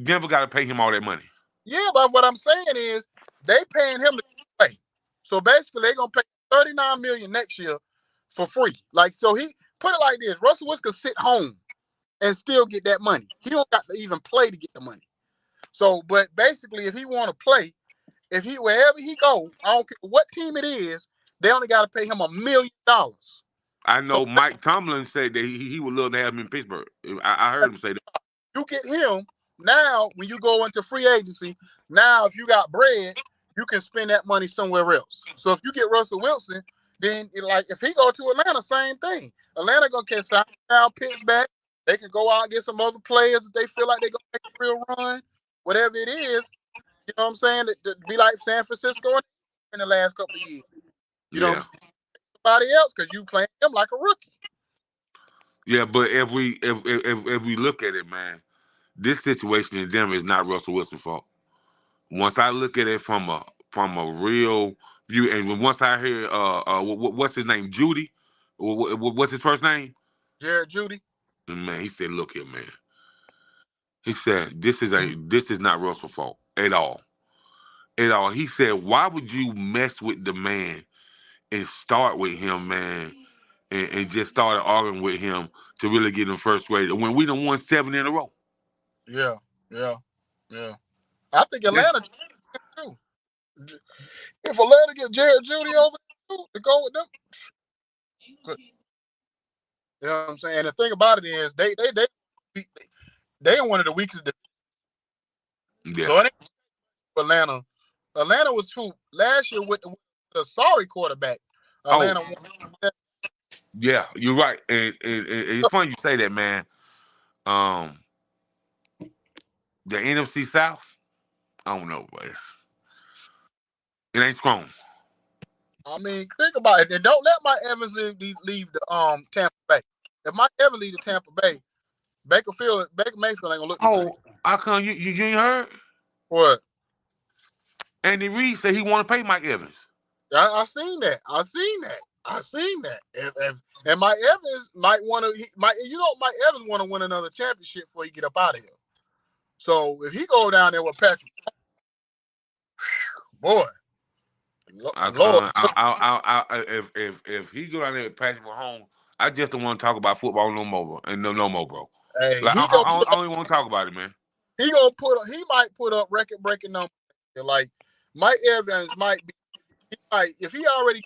Denver gotta pay him all that money. Yeah, but what I'm saying is they paying him to play. So basically, they gonna pay $39 million next year for free. Like, so he put it like this: Russell Wilson could sit home and still get that money. He don't got to even play to get the money. So, but basically, if he want to play, wherever he go, I don't care what team it is, they only got to pay him $1 million. I know Mike Tomlin said that he would love to have him in Pittsburgh. I heard him say that. You get him now when you go into free agency. Now, if you got bread, you can spend that money somewhere else. So if you get Russell Wilson, then if he go to Atlanta, same thing. Atlanta gonna get Kyle Pitts back. They can go out and get some other players if they feel like they're gonna make a real run, whatever it is. You know what I'm saying? To be like San Francisco in the last couple of years. You know what I'm saying? Somebody else, because you playing him like a rookie. Yeah, but if we look at it, man, this situation in Denver is not Russell Wilson's fault. Once I look at it from a real view, and once I hear what's his name, Judy, what's his first name? Jared Judy. Man, he said, "Look here, man." He said, "This is not Russell's fault at all, at all." He said, "Why would you mess with the man and start with him, man, and just started arguing with him to really get him first grade when we done won 7 in a row?" Yeah. I think Atlanta too. If Atlanta get Jared Judy over to go with them, good. You know what I'm saying? And the thing about it is they are one of the weakest. Yeah. So it ain't Atlanta. Atlanta was too last year with the sorry quarterback. Atlanta won. Yeah, you're right, and it's funny you say that, man. The NFC South, I don't know, but it ain't strong. I mean, think about it, and don't let Mike Evans leave the Tampa Bay. If Mike Evans leave the Tampa Bay, Baker Mayfield ain't gonna look the same. Oh, how come you ain't heard? What? Andy Reid said he want to pay Mike Evans. I seen that. And Mike Evans might want to. Mike Evans want to win another championship before he get up out of here. So if he go down there with Patrick, boy, Lord, If he go down there with Patrick Mahomes, I just don't want to talk about football no more, bro. And no more, bro. hey, Like, I don't even want to talk about it, man. He might put up record-breaking numbers. Like Mike Evans might be. If he already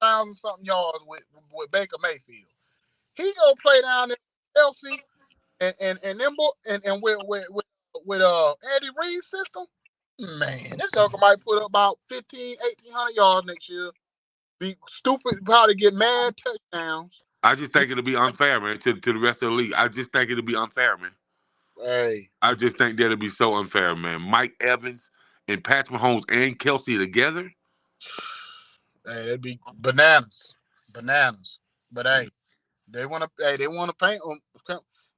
1,000-something yards with Baker Mayfield, he gonna play down there with Chelsea and with Andy Reid's system. Man, this joker might put up about 1,800 yards next year. Be stupid, probably get mad touchdowns. I just think it'll be unfair, man, to the rest of the league. I just think it'll be unfair, man. Hey, I just think that'll be so unfair, man. Mike Evans and Patrick Mahomes and Kelsey together. Hey, that'd be bananas. But hey, they want to paint them.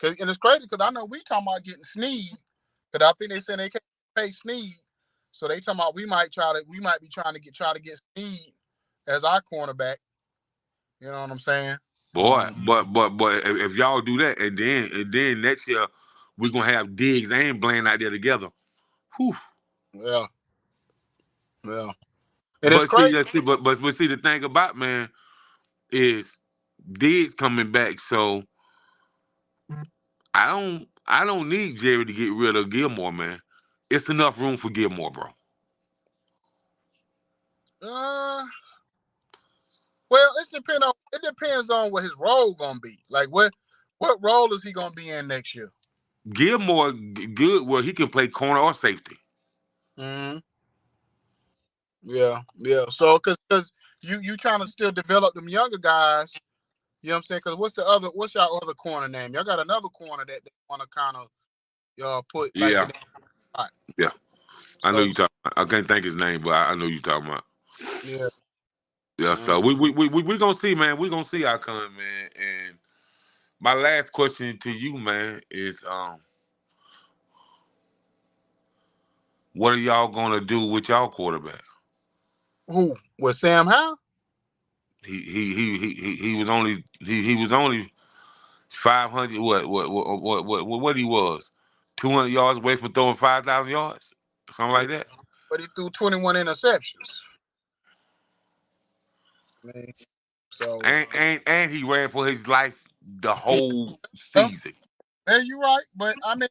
And it's crazy because I know we talking about getting Snead, because I think they said they can't pay Snead, so they talking about we might be trying to get Snead as our cornerback. You know what I'm saying? Boy, but if y'all do that, and then next year we're gonna have Diggs and Bland out there together. Whew. Yeah. And it's crazy. But see, the thing about, man, is Diggs coming back, so I don't need Jerry to get rid of Gilmore, man. It's enough room for Gilmore, bro. Well, it depends on what his role gonna be. Like what role is he gonna be in next year? Gilmore good where he can play corner or safety. Mm-hmm. Yeah. So because you trying to still develop them younger guys, you know what I'm saying? Because what's your other corner name? Y'all got another corner that they want to kind of put like in the yeah. I know you talking about. I can't think his name, but I know you talking about. Yeah. Yeah, so we gonna see, man. We gonna see how come, man. And my last question to you, man, is what are y'all gonna do with y'all quarterback? Who? With Sam Howell? He was only 500. What he was 200 yards away from throwing 5,000 yards, something like that. But he threw 21 interceptions. Man, so and he ran for his life the whole season. Yeah, you're right, but I mean,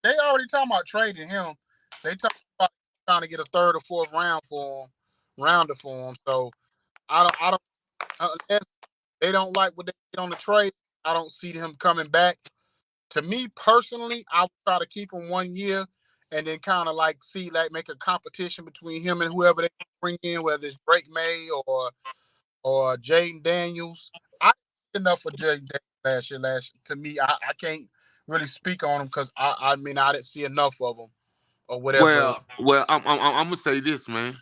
they already talking about trading him. They talking about trying to get a third or fourth rounder for him. So I don't unless they don't like what they get on the trade, I don't see him coming back. To me personally, I would try to keep him 1 year and then kind of like make a competition between him and whoever they bring in, whether it's Drake May or Jaden Daniels. I didn't enough for Jaden Daniels last year. To me, I can't really speak on him because I didn't see enough of him or whatever. Well, I'm gonna say this, man.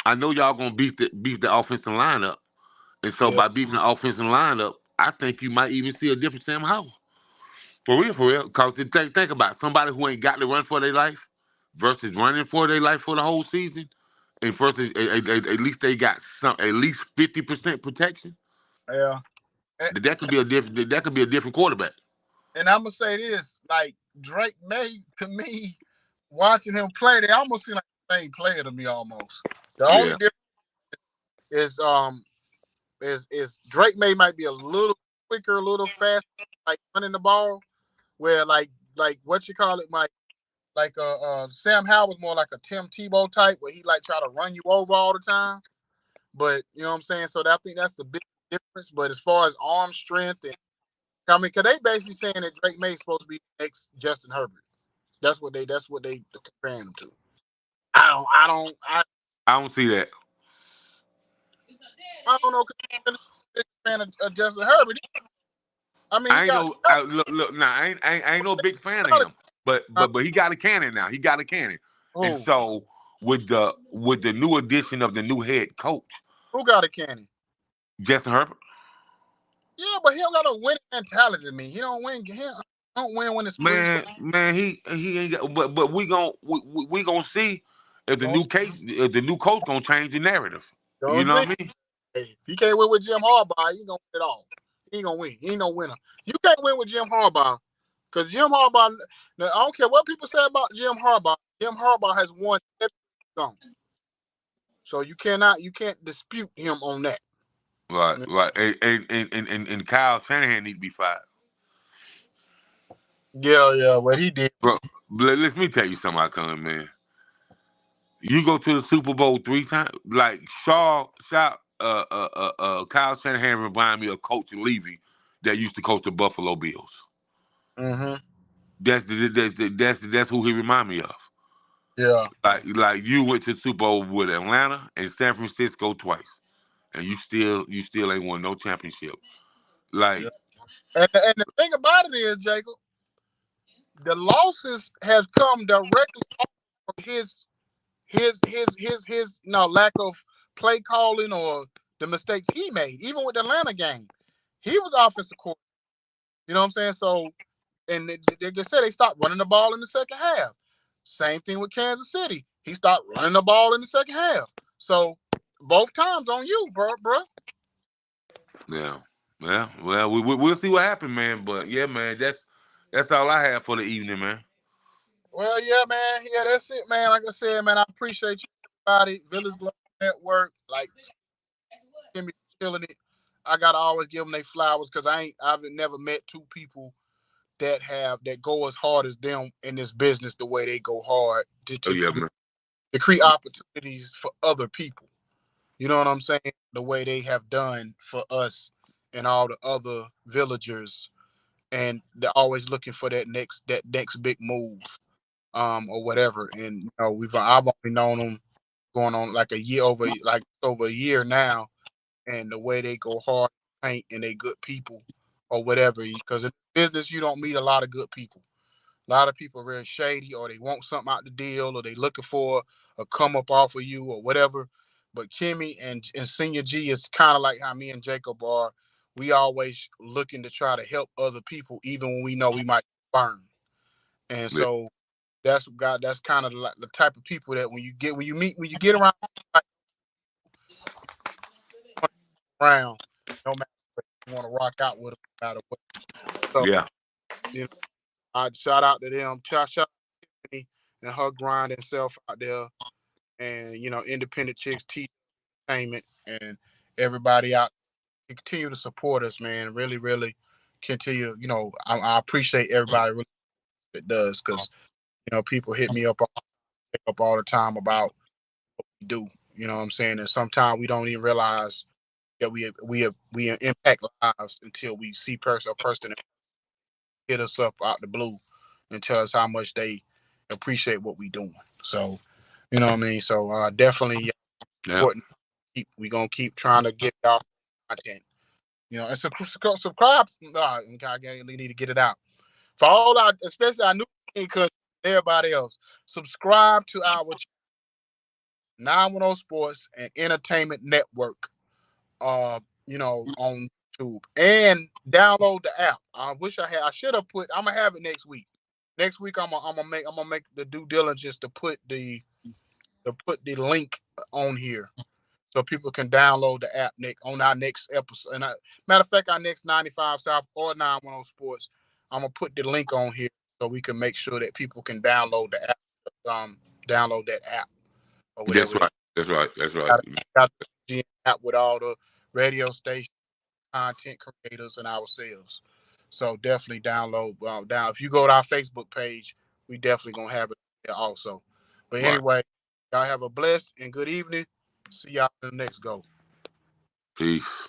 I know y'all gonna beef the offensive lineup, and so by beating the offensive lineup, I think you might even see a different Sam Howell. For real. Because think about it. Somebody who ain't got to run for their life versus running for their life for the whole season, and versus at least they got at least 50% protection. Yeah, that could be a different quarterback. And I'm gonna say this, like Drake May, to me, watching him play, they almost seem like the same player to me almost. The only difference is Drake May might be a little quicker, a little faster, like running the ball, where like what you call it, like Sam Howell was more like a Tim Tebow type, where he like try to run you over all the time. But you know what I'm saying? So I think that's the big difference. But as far as arm strength, because they basically saying that Drake May is supposed to be the next Justin Herbert. That's what they comparing him to. I don't see that. I don't know. Because I'm a big fan of Justin Herbert. I mean, I ain't no big fan of him. But he got a cannon now. He got a cannon. And so with the new addition of the new head coach, who got a cannon? Justin Herbert. Yeah, but he don't got no winning mentality to me. He don't win. He don't win when it's Man, he ain't got. But we gonna see if the new coach gonna change the narrative. You know what I mean? Hey, if he can't win with Jim Harbaugh, he ain't gonna win it all. He ain't gonna win. He ain't no winner. You can't win with Jim Harbaugh because Jim Harbaugh. Now, I don't care what people say about Jim Harbaugh. Jim Harbaugh has won everything. So you can't dispute him on that. Right. And Kyle Shanahan need to be fired. Yeah, what he did. Bro, let me tell you something, Icon, man. You go to the Super Bowl 3 times, like Kyle Shanahan remind me of Coach Levy that used to coach the Buffalo Bills. Mm-hmm. That's who he remind me of. Yeah. Like you went to the Super Bowl with Atlanta and San Francisco twice, and you still ain't won no championship. Like, yeah. And the thing about it is, Jacob, the losses have come directly from his lack of play calling or the mistakes he made. Even with the Atlanta game, he was offensive coordinator. You know what I'm saying? So, and like I said, they stopped running the ball in the second half. Same thing with Kansas City. He stopped running the ball in the second half. So, both times on you, bro. yeah, well, we'll see what happens, man. But yeah, man, that's all I have for the evening, man. Well, yeah, man. Yeah, that's it, man. Like I said, man, I appreciate you, everybody. Village Global Network, like, Kimmy killing it. I gotta always give them their flowers because I've never met two people that go as hard as them in this business the way they go hard Oh yeah, man. to create opportunities for other people. You know what I'm saying? The way they have done for us and all the other villagers, and they're always looking for that next big move, or whatever. And I've only known them going on like over a year now, and the way they go hard paint and they good people or whatever. Because in business, you don't meet a lot of good people. A lot of people are very shady, or they want something out the deal, or they looking for a come up off of you or whatever. But Kimmy and Senior G is kind of like how me and Jacob are. We always looking to try to help other people, even when we know we might burn. And so that's kind of the type of people that when you get around, no matter what, you want to rock out with them, no matter what. So Yeah. I'd shout out to them. Shout out to Tiffany and her grinding self out there, and Independent Chicks Entertainment and everybody out. Continue to support us, man. Really, really continue. I appreciate everybody really that does, because people hit me up all the time about what we do. You know what I'm saying? And sometimes we don't even realize that we impact lives until we see a person hit us up out the blue and tell us how much they appreciate what we doing. So, you know what I mean? So definitely important. We gonna keep trying to get y'all content. And subscribe. I need to get it out for all our, especially our new country, everybody else. Subscribe to our 910 Sports and Entertainment Network. On YouTube, and download the app. I should have put. I'm gonna have it next week. Next week, I'm gonna make the due diligence to put the link on here so people can download the app on our next episode. And matter of fact, our next 95 South or 910 Sports, I'm gonna put the link on here so we can make sure that people can download the app. Download that app or whatever. That's right. Got the app with all the radio stations, content creators, and ourselves. So definitely download down. If you go to our Facebook page, we definitely gonna have it there also. But anyway, y'all have a blessed and good evening. See y'all in the next go. Peace.